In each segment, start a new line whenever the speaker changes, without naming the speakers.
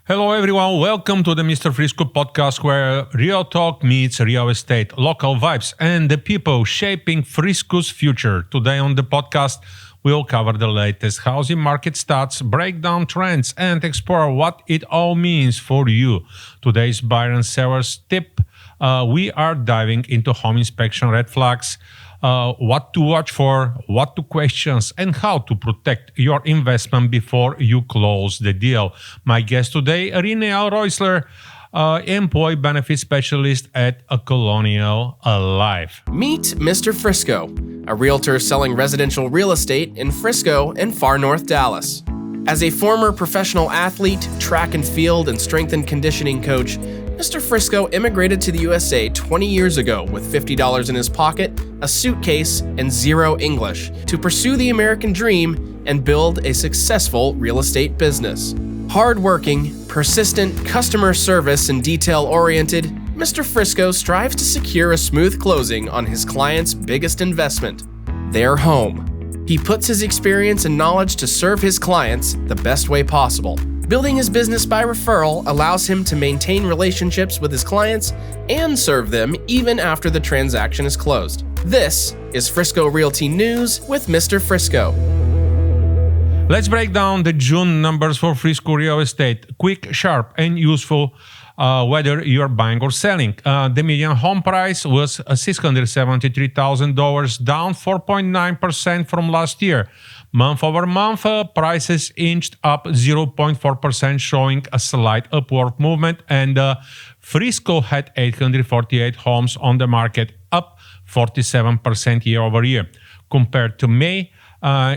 Hello everyone, welcome to the MisterFrisco podcast where real talk meets real estate, local vibes and the people shaping Frisco's future. Today on the podcast, we'll cover the latest housing market stats, break down trends and explore what it all means for you. Today's buyer and seller's tip, we are diving into home inspection red flags, what to watch for, what to question, and how to protect your investment before you close the deal. My guest today, Renelle Roesler, employee benefit specialist at Colonial Life.
Meet MisterFrisco, a realtor selling residential real estate in Frisco and far North Dallas. As a former professional athlete, track and field, and strength and conditioning coach, MisterFrisco immigrated to the USA 20 years ago with $50 in his pocket, a suitcase, and zero English to pursue the American dream and build a successful real estate business. Hardworking, persistent, customer service, and detail-oriented, MisterFrisco strives to secure a smooth closing on his client's biggest investment, their home. He puts his experience and knowledge to serve his clients the best way possible. Building his business by referral allows him to maintain relationships with his clients and serve them even after the transaction is closed. This is Frisco Realty News with MisterFrisco.
Let's break down the June numbers for Frisco real estate. Quick, sharp, and useful whether you're buying or selling. The median home price was $673,000, down 4.9% from last year. Month over month, prices inched up 0.4%, showing a slight upward movement, and Frisco had 848 homes on the market, up 47% year over year. Compared to May,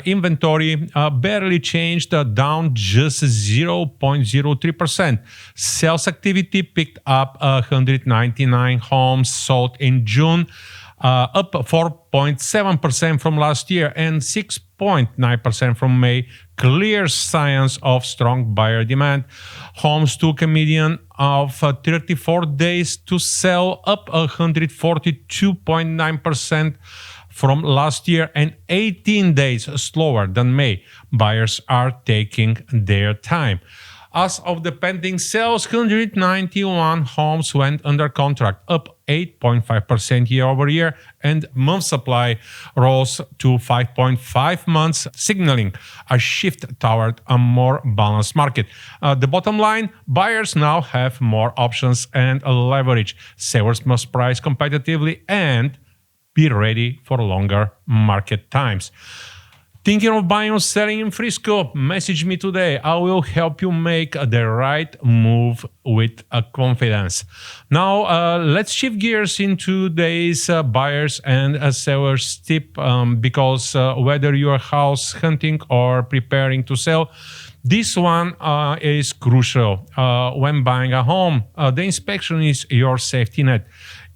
inventory barely changed, down just 0.03%. Sales activity picked up 199 homes sold in June, up 4.7% from last year and 6.9% from May. Clear signs of strong buyer demand. Homes took a median of 34 days to sell, up 142.9% from last year and 18 days slower than May. Buyers are taking their time. As of the pending sales, 191 homes went under contract, up 8.5% year over year, and month supply rose to 5.5 months, signaling a shift toward a more balanced market. The bottom line, buyers now have more options and leverage. Sellers must price competitively and be ready for longer market times. Thinking of buying or selling in Frisco? Message me today. I will help you make the right move with confidence. Now, let's shift gears into today's buyers and sellers tip, because whether you're house hunting or preparing to sell, this one is crucial. When buying a home, the inspection is your safety net.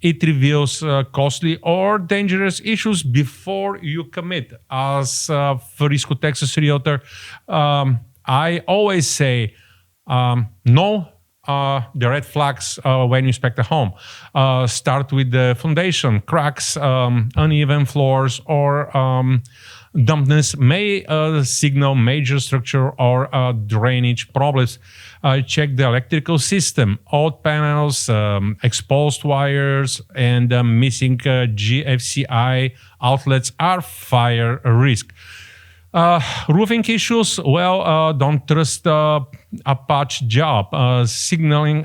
It reveals costly or dangerous issues before you commit. As a Frisco, Texas Realtor, I always say, know the red flags when you inspect a home. Start with the foundation. Cracks, uneven floors, or dampness may signal major structure or drainage problems. Check the electrical system. Old panels, exposed wires, and missing GFCI outlets are fire risk. Roofing issues, don't trust a patch job. Signaling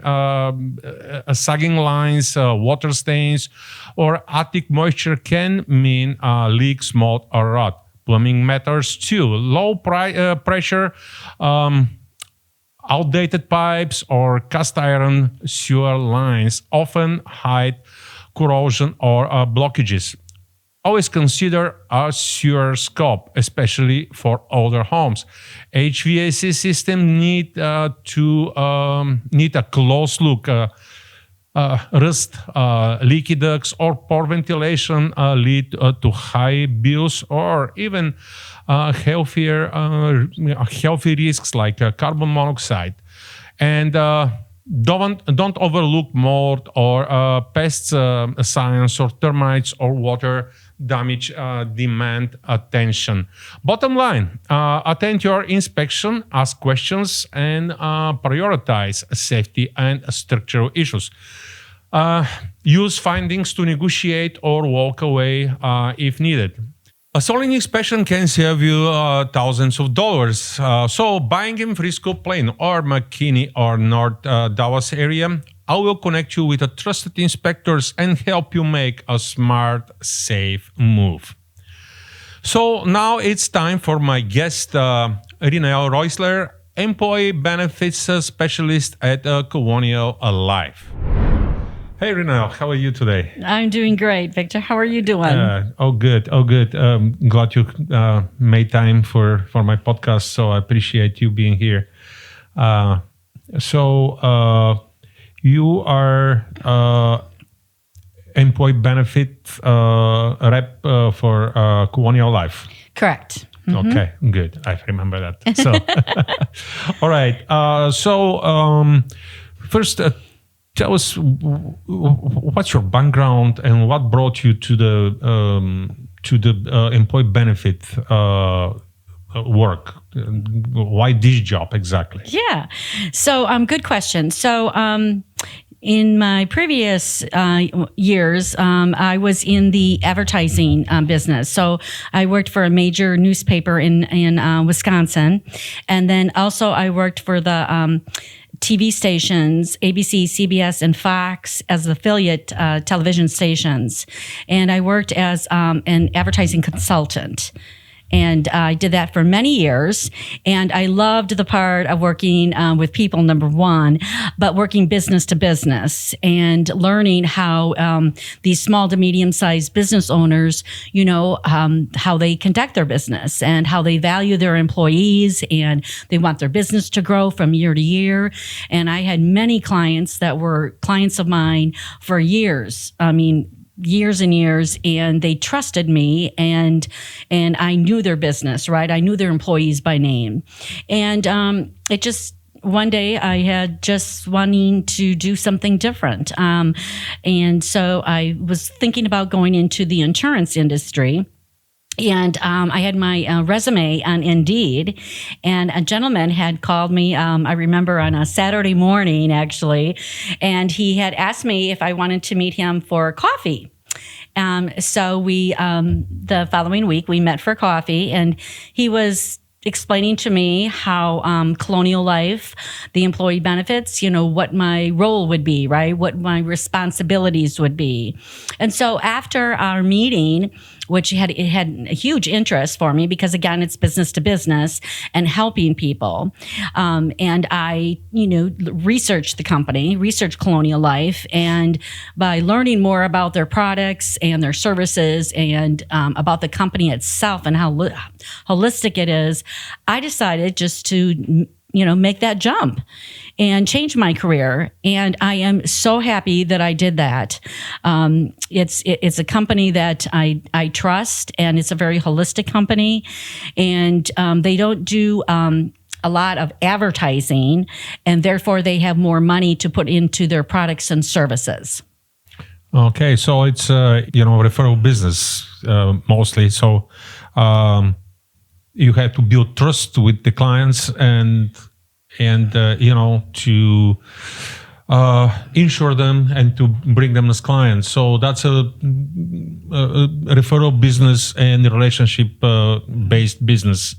sagging lines, water stains, or attic moisture can mean leaks, mold, or rot. Plumbing matters too. Low pressure, outdated pipes, or cast iron sewer lines often hide corrosion or blockages. Always consider a sewer scope, especially for older homes. HVAC system need a close look. Rust, leaky ducts, or poor ventilation lead to high bills or even healthy risks like carbon monoxide. And don't overlook mold or pests, science, or termites or water damage demand attention. Bottom line, attend your inspection, ask questions, and prioritize safety and structural issues. Use findings to negotiate or walk away if needed. A solid inspection can save you thousands of dollars. So buying in Frisco, Plain, or McKinney, or North Dallas area, I will connect you with a trusted inspectors and help you make a smart, safe move. So now it's time for my guest, Renelle Roesler, Employee Benefits Specialist at Colonial Life. Hey, Renelle, how are you today?
I'm doing great, Victor. How are you doing?
Oh, good. Glad you made time for my podcast, so I appreciate you being here. You are employee benefit rep for Colonial Life.
Correct. Mm-hmm.
Okay, good. I remember that. So, all right. First, tell us what's your background and what brought you to the employee benefit work. Why this job exactly?
Yeah. So, good question. So, in my previous years, I was in the advertising business. So I worked for a major newspaper in Wisconsin, and then also I worked for the TV stations, ABC, CBS, and Fox as affiliate television stations. And I worked as an advertising consultant. And I did that for many years. And I loved the part of working with people, number one, but working business to business and learning how these small to medium-sized business owners, how they conduct their business and how they value their employees and they want their business to grow from year to year. And I had many clients that were clients of mine for years. Years and years, and they trusted me, and I knew their business, right? I knew their employees by name, and it just one day I had just wanting to do something different, and so I was thinking about going into the insurance industry. And I had my resume on Indeed, and a gentleman had called me, I remember on a Saturday morning, actually, and he had asked me if I wanted to meet him for coffee. So we, the following week, we met for coffee, and he was explaining to me how Colonial Life, the employee benefits, what my role would be, right? What my responsibilities would be. And so after our meeting, which it had a huge interest for me because, again, it's business to business and helping people. And I, researched the company, researched Colonial Life, and by learning more about their products and their services and about the company itself and how holistic it is, I decided just to make that jump and change my career. And I am so happy that I did that. It's a company that I trust, and it's a very holistic company. And they don't do a lot of advertising, and therefore they have more money to put into their products and services.
Okay, so it's referral business mostly. So you have to build trust with the clients and to insure them and to bring them as clients. So that's a referral business and relationship based business,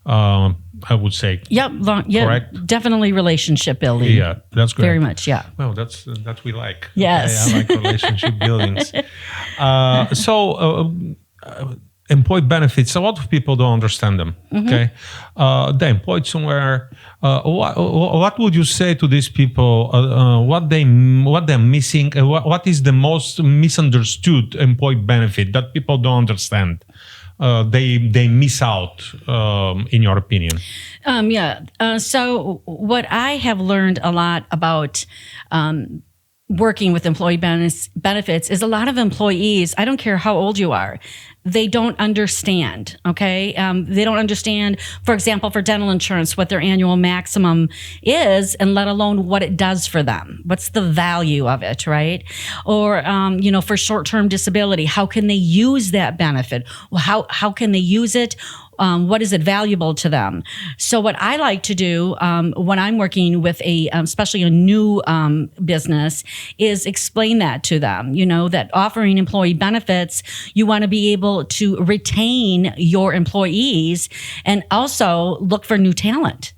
I would say.
Yep.
Correct?
Definitely relationship building.
Yeah, that's great.
Very much, yeah.
Well, that we like.
Yes.
Okay, I like relationship buildings. Employee benefits, a lot of people don't understand them. Mm-hmm. Okay, they're employed somewhere. What would you say to these people? What they're missing? What is the most misunderstood employee benefit that people don't understand? They miss out, in your opinion?
So what I have learned a lot about working with employee benefits is a lot of employees, I don't care how old you are, they don't understand, okay? They don't understand, for example, for dental insurance, what their annual maximum is, and let alone what it does for them. What's the value of it, right? Or, for short-term disability, how can they use that benefit? Well, how can they use it? What is it valuable to them? So what I like to do when I'm working with especially a new business, is explain that to them. That offering employee benefits, you want to be able to retain your employees and also look for new talent.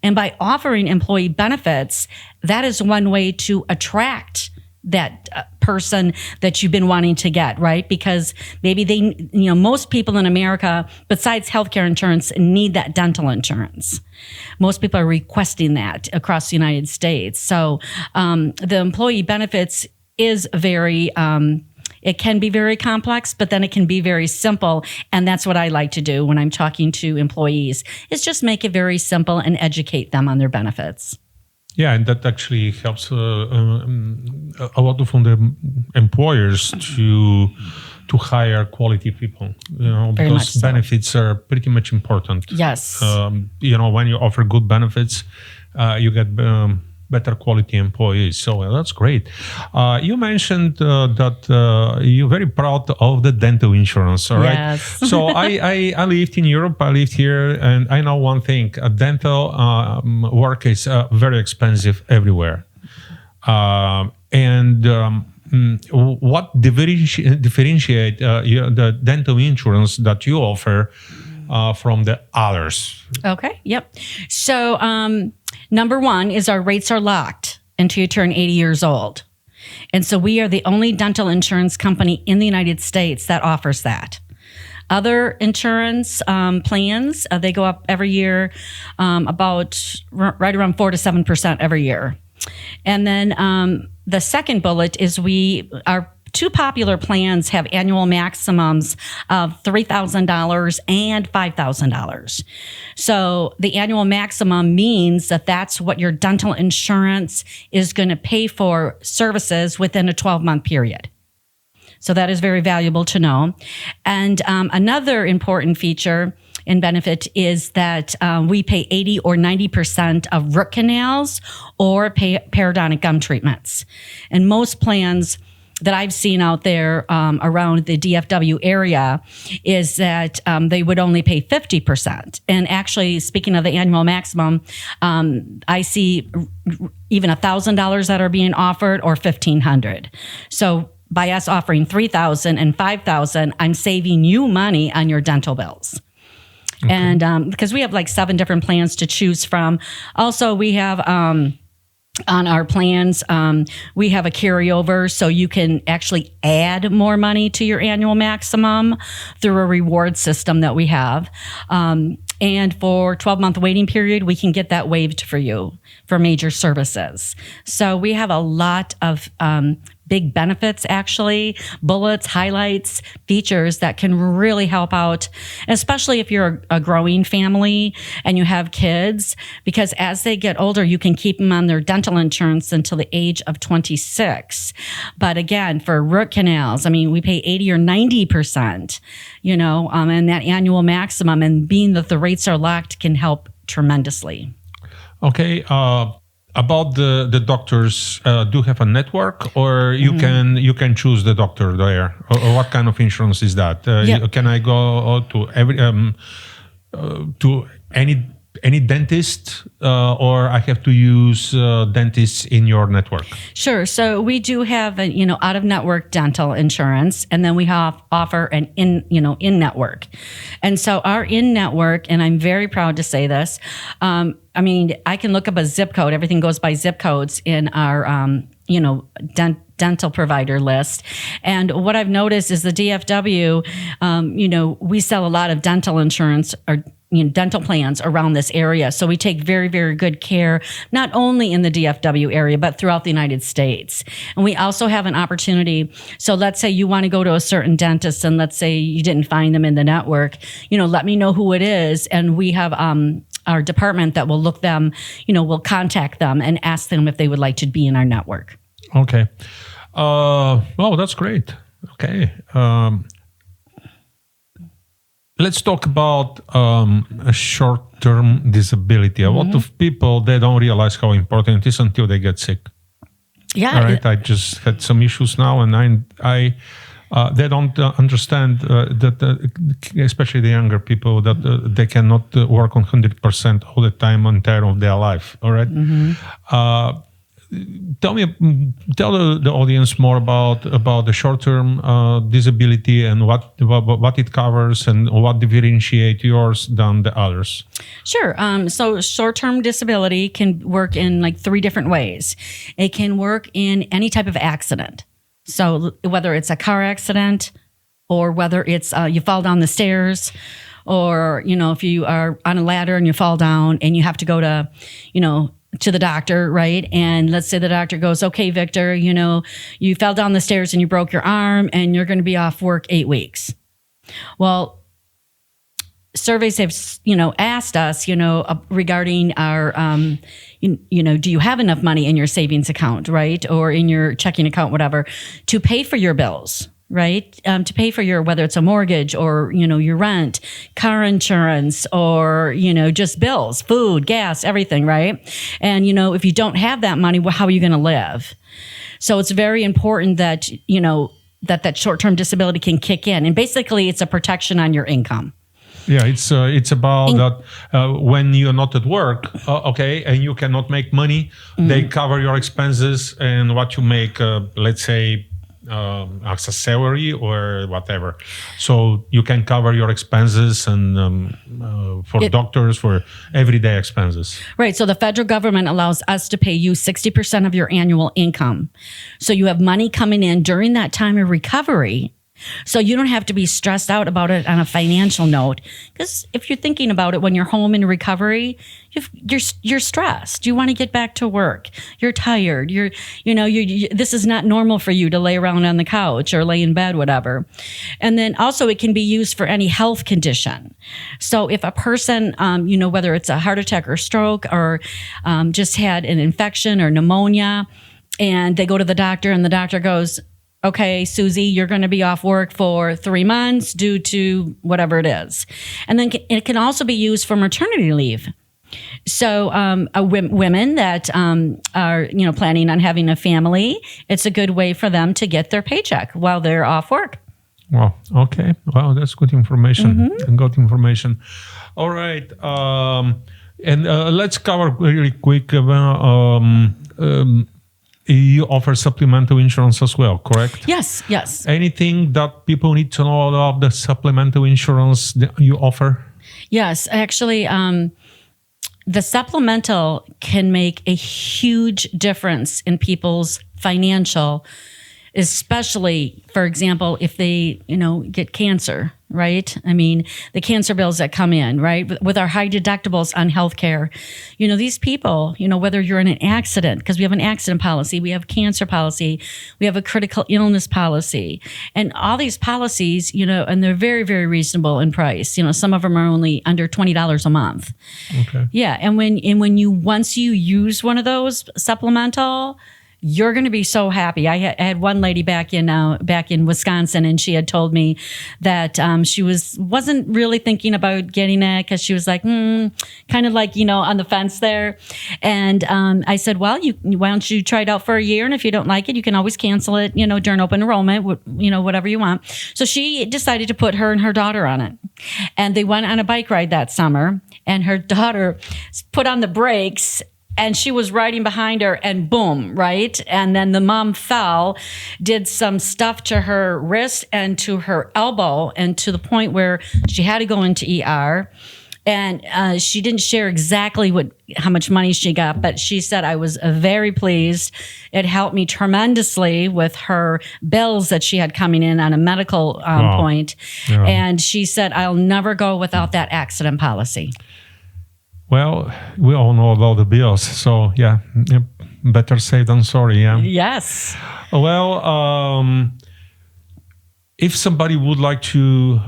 And by offering employee benefits, that is one way to attract that person that you've been wanting to get, right? Because maybe most people in America, besides healthcare insurance, need that dental insurance. Most people are requesting that across the United States. So the employee benefits is it can be very complex, but then it can be very simple. And that's what I like to do when I'm talking to employees, is just make it very simple and educate them on their benefits.
Yeah, and that actually helps a lot of the employers to hire quality people, because benefits are pretty much important.
Yes.
When you offer good benefits, you get better quality employees. So that's great. You mentioned that you're very proud of the dental insurance, all right?
Yes.
So I lived in Europe, I lived here, and I know one thing, dental work is very expensive everywhere. What differentiate the dental insurance that you offer from the others?
Okay, yep. So number one is our rates are locked until you turn 80 years old. And so we are the only dental insurance company in the United States that offers that. Other insurance plans, they go up every year about right around 4 to 7% every year. And then the second bullet is our two popular plans have annual maximums of $3,000 and $5,000. So the annual maximum means that that's what your dental insurance is going to pay for services within a 12-month period. So that is very valuable to know. And another important feature and benefit is that we pay 80 or 90% of root canals or periodontic gum treatments. And most plans that I've seen out there around the DFW area is that they would only pay 50%. And actually, speaking of the annual maximum, I see even $1,000 that are being offered, or $1,500. So by us offering $3,000 and $5,000, I'm saving you money on your dental bills. Okay. And because we have like 7 different plans to choose from. Also, we have on our plans, we have a carryover, so you can actually add more money to your annual maximum through a reward system that we have. And for 12-month waiting period, we can get that waived for you for major services. So we have a lot of big benefits, actually, bullets, highlights, features that can really help out, especially if you're a growing family and you have kids, because as they get older, you can keep them on their dental insurance until the age of 26. But again, for root canals, we pay 80 or 90%, and that annual maximum, and being that the rates are locked can help tremendously. Okay.
About the doctors, do you have a network, or you can choose the doctor there, or what kind of insurance is that? Can I go to any dentist, or I have to use dentists in your network?
Sure. So we do have out of network dental insurance, and then we offer an in-network. And so our in-network, and I'm very proud to say this, I can look up a zip code. Everything goes by zip codes in our, dental provider list. And what I've noticed is the DFW, we sell a lot of dental insurance or dental plans around this area. So we take very, very good care, not only in the DFW area, but throughout the United States. And we also have an opportunity. So let's say you want to go to a certain dentist, and let's say you didn't find them in the network, let me know who it is. And we have, our department that will look them, will contact them and ask them if they would like to be in our network.
Okay. Well, that's great. Okay. Let's talk about a short-term disability. A lot of people, they don't realize how important it is until they get sick.
Yeah.
All right. I just had some issues now, and I they don't understand that, especially the younger people, that they cannot work on 100% all the time entire of their life. All right. Tell the audience more about the short-term disability and what it covers and what differentiate yours than the others.
Sure. So short-term disability can work in like 3 different ways. It can work in any type of accident. So whether it's a car accident or whether it's you fall down the stairs, or, if you are on a ladder and you fall down and you have to go to, to the doctor, right? And let's say the doctor goes, okay, Victor, you fell down the stairs and you broke your arm and you're going to be off work 8 weeks. Well, surveys have, asked us, regarding our, do you have enough money in your savings account, right? Or in your checking account, whatever, to pay for your bills, right? To pay for whether it's a mortgage or, your rent, car insurance, or, just bills, food, gas, everything, right? And, if you don't have that money, well, how are you going to live? So it's very important that, that short-term disability can kick in. And basically it's a protection on your income.
Yeah, it's about that when you're not at work, okay, and you cannot make money, they cover your expenses and what you make, let's say, as a salary or whatever. So you can cover your expenses and for doctors, for everyday expenses.
Right. So the federal government allows us to pay you 60% of your annual income. So you have money coming in during that time of recovery. So you don't have to be stressed out about it on a financial note. Because if you're thinking about it when you're home in recovery, you're stressed. You want to get back to work. You're tired. This is not normal for you to lay around on the couch or lay in bed, whatever. And then also it can be used for any health condition. So if a person, whether it's a heart attack or stroke or just had an infection or pneumonia, and they go to the doctor and the doctor goes, okay, Susie, you're going to be off work for 3 months due to whatever it is. And then it can also be used for maternity leave. So women that are, planning on having a family, it's a good way for them to get their paycheck while they're off work.
Well, okay. Well, that's good information. Good information. All right. And let's cover really quick. You offer supplemental insurance as well, correct?
Yes.
Anything that people need to know about the supplemental insurance that you offer?
Yes, actually, the supplemental can make a huge difference in people's financial, especially, for example, if they, get cancer, right? I mean, the cancer bills that come in, right? With our high deductibles on healthcare, these people, whether you're in an accident, because we have an accident policy, we have cancer policy, we have a critical illness policy, and all these policies, and they're very, very reasonable in price. Some of them are only under $20 a month.
Okay.
Yeah. And once you use one of those supplemental, you're going to be so happy. I had one lady back in Wisconsin, and she had told me that she wasn't really thinking about getting it because she was like, kind of like, on the fence there. And I said, well, why don't you try it out for a year? And if you don't like it, you can always cancel it, during open enrollment, whatever you want. So she decided to put her and her daughter on it. And they went on a bike ride that summer, and her daughter put on the brakes, and she was riding behind her, and boom, right? And then the mom fell, did some stuff to her wrist and to her elbow, and to the point where she had to go into ER. And she didn't share exactly how much money she got, but she said, I was very pleased. It helped me tremendously with her bills that she had coming in on a medical point. Yeah. And she said, I'll never go without that accident policy.
Well, we all know about the bills, so yeah, better safe than sorry, yeah?
Yes.
Well, if somebody would like to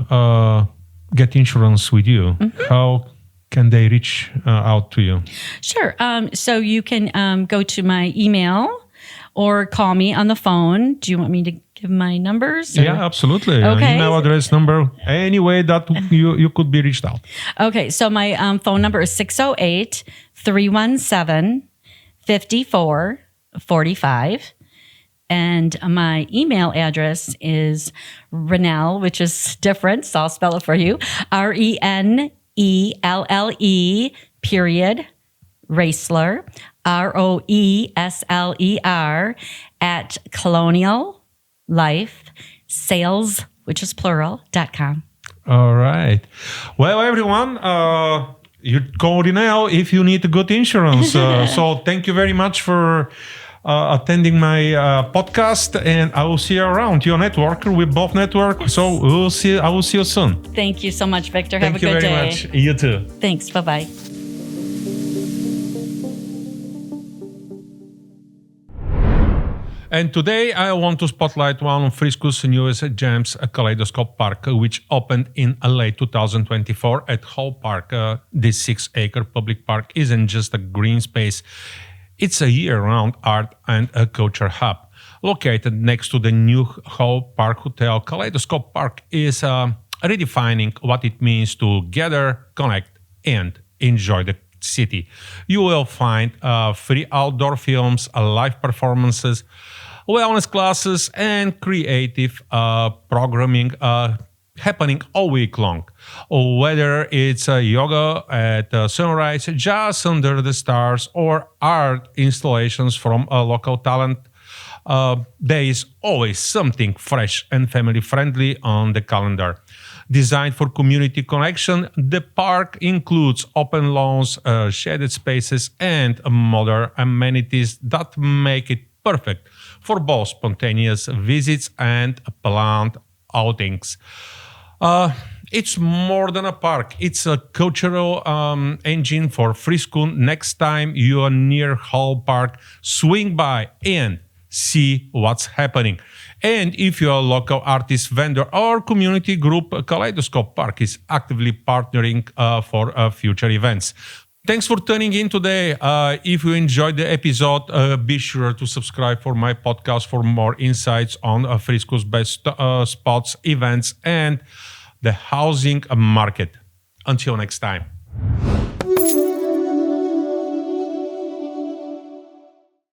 get insurance with you, how can they reach out to you?
Sure. So you can go to my email, or call me on the phone. Do you want me to give my numbers? Or?
Yeah, absolutely.
Okay.
Email address, number, any way that you could be reached out.
Okay, so my phone number is 608-317-5445. And my email address is Renelle, which is different, so I'll spell it for you. Renelle period Roesler, Roesler at Colonial Life Sales, which is plural.com.
All right. Well, everyone, you call Renelle if you need good insurance. So thank you very much for attending my podcast, and I will see you around. You're a networker. We both network, so I will see you soon.
Thank you so much, Viktor. Have
Thank
a
you
good
very
day.
much. You too.
Thanks. Bye-bye.
And today I want to spotlight one of Frisco's newest gems, Kaleidoscope Park, which opened in late 2024 at Hall Park. This 6-acre public park isn't just a green space. It's a year-round art and a culture hub. Located next to the new Hall Park Hotel, Kaleidoscope Park is redefining what it means to gather, connect, and enjoy the city. You will find free outdoor films, live performances, wellness classes, and creative programming happening all week long. Whether it's yoga at sunrise, jazz under the stars, or art installations from a local talent, there is always something fresh and family-friendly on the calendar. Designed for community connection, the park includes open lawns, shaded spaces, and modern amenities that make it perfect for both spontaneous visits and planned outings. It's more than a park. It's a cultural engine for Frisco. Next time you are near Hall Park, swing by and see what's happening. And if you're a local artist, vendor, or community group, Kaleidoscope Park is actively partnering for future events. Thanks for tuning in today. If you enjoyed the episode, be sure to subscribe for my podcast for more insights on Frisco's best spots, events, and the housing market. Until next time.